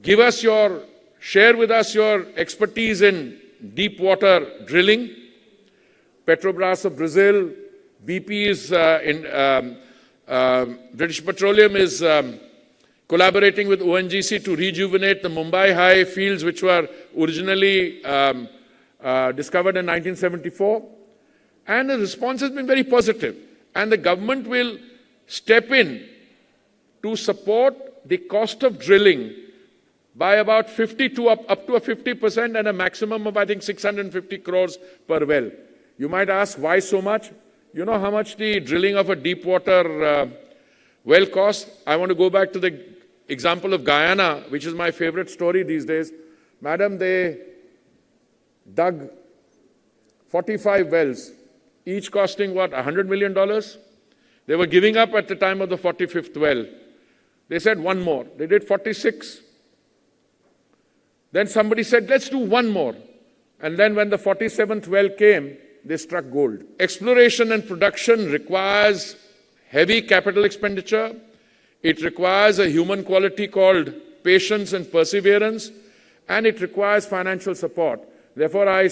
share with us your expertise in deep water drilling. Petrobras of Brazil, BP is British Petroleum is collaborating with ONGC to rejuvenate the Mumbai High fields, which were originally discovered in 1974. And the response has been very positive. And the government will step in to support the cost of drilling by about 50 to up to a 50% and a maximum of, I think, 650 crores per well. You might ask, why so much? You know how much the drilling of a deep water well costs? I want to go back to the example of Guyana, which is my favorite story these days. Madam, they dug 45 wells, each costing what, $100 million? They were giving up at the time of the 45th well. They said one more. They did 46. Then somebody said, let's do one more. And then when the 47th well came, they struck gold. Exploration and production requires heavy capital expenditure. It requires a human quality called patience and perseverance, and it requires financial support. Therefore, I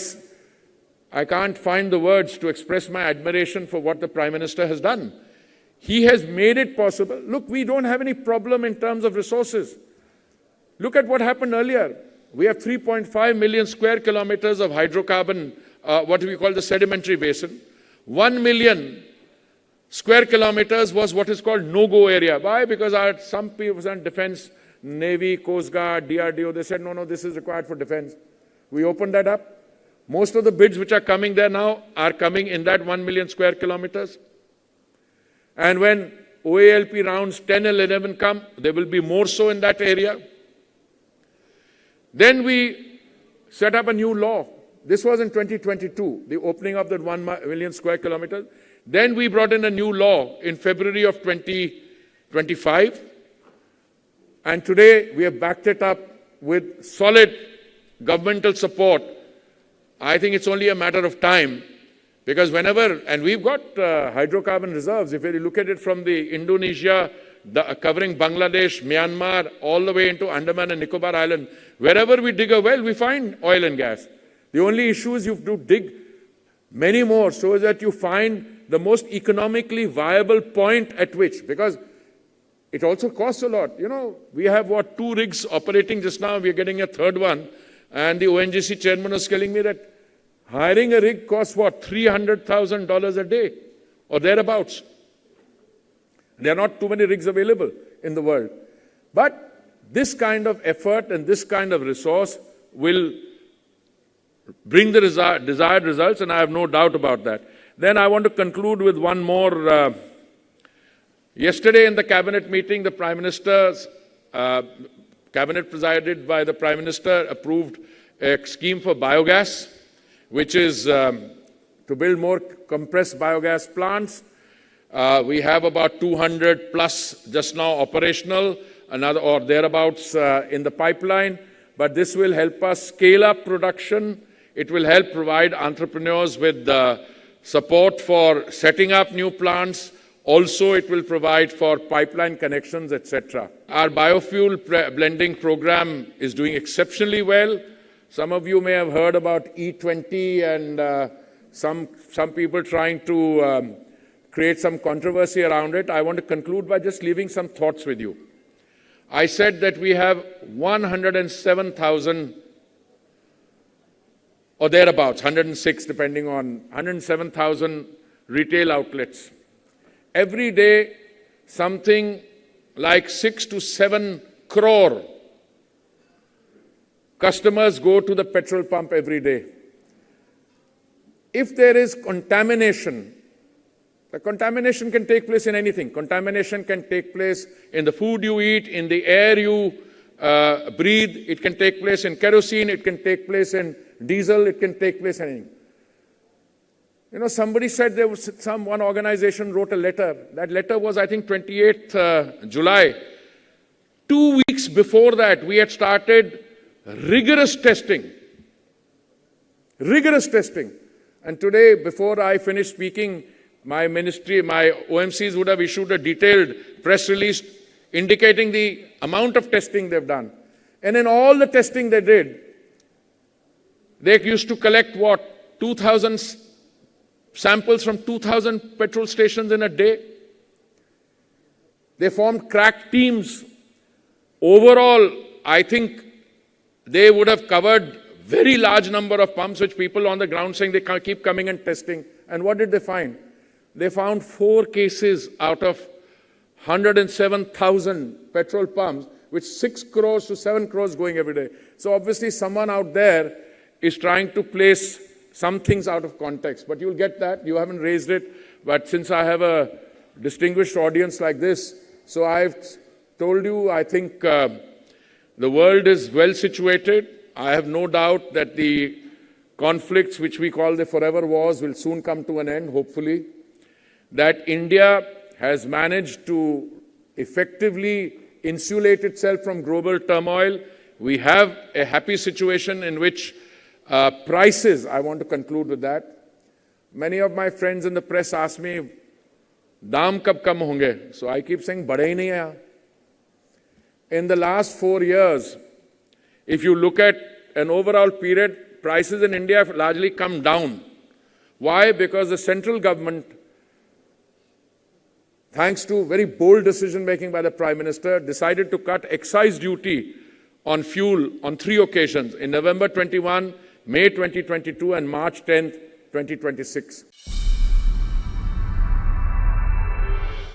can't find the words to express my admiration for what the Prime Minister has done. He has made it possible. Look, we don't have any problem in terms of resources. Look at what happened earlier. We have 3.5 million square kilometers of hydrocarbon, what we call the sedimentary basin. 1 million square kilometers was what is called no-go area. Why? Because some people in defense, Navy, Coast Guard, DRDO, they said, no, this is required for defense. We opened that up. Most of the bids which are coming there now are coming in that 1 million square kilometers. And when OALP rounds 10 and 11 come, there will be more so in that area. Then we set up a new law. This was in 2022, the opening of that 1 million square kilometers. Then we brought in a new law in February of 2025. And today we have backed it up with solid governmental support. I think it's only a matter of time, because and we've got hydrocarbon reserves. If you look at it from the Indonesia, covering Bangladesh, Myanmar, all the way into Andaman and Nicobar Island, wherever we dig a well, we find oil and gas. The only issue is you have to dig many more so that you find the most economically viable point at which, because it also costs a lot. You know, we have 2 rigs operating just now, we're getting a third one, and the ONGC chairman was telling me that hiring a rig costs $300,000 a day or thereabouts. There are not too many rigs available in the world. But this kind of effort and this kind of resource will bring the desired results, and I have no doubt about that. Then I want to conclude with one more. Yesterday in the cabinet meeting, the Prime Minister's cabinet presided by the Prime Minister approved a scheme for biogas, which is to build more compressed biogas plants. We have about 200 plus just now operational, another or thereabouts in the pipeline. But this will help us scale up production. It will help provide entrepreneurs with support for setting up new plants. Also, it will provide for pipeline connections, etc. Our biofuel blending program is doing exceptionally well. Some of you may have heard about E20 and some people trying to create some controversy around it. I want to conclude by just leaving some thoughts with you. I said that we have 107,000 or thereabouts, 106 depending on 107,000 retail outlets. Every day, something like 6 to 7 crore customers go to the petrol pump every day. If there is contamination, the contamination can take place in anything. Contamination can take place in the food you eat, in the air you breathe. It can take place in kerosene. It can take place in diesel. It can take place in anything. You know, somebody said there was one organization wrote a letter. That letter was, I think, 28th July. 2 weeks before that, we had started rigorous testing. Rigorous testing. And today, before I finish speaking, my ministry, my OMCs would have issued a detailed press release indicating the amount of testing they've done. And in all the testing they did, they used to collect what? 2,000 samples from 2,000 petrol stations in a day. They formed crack teams. Overall, I think they would have covered very large number of pumps, which people on the ground saying they keep coming and testing. And what did they find? They found 4 cases out of 107,000 petrol pumps, with 6 crores to 7 crores going every day. So obviously someone out there is trying to place some things out of context. But you'll get that. You haven't raised it. But since I have a distinguished audience like this, so I've told you, I think the world is well situated. I have no doubt that the conflicts which we call the forever wars will soon come to an end, hopefully. That India has managed to effectively insulate itself from global turmoil. We have a happy situation in which prices, I want to conclude with that. Many of my friends in the press ask me, Daam kab kam honge? So I keep saying, bade hi nahi hai. In the last 4 years, if you look at an overall period, prices in India have largely come down. Why? Because the central government, thanks to very bold decision-making by the Prime Minister, decided to cut excise duty on fuel on 3 occasions, in November 21, May 2022 and March 10, 2026.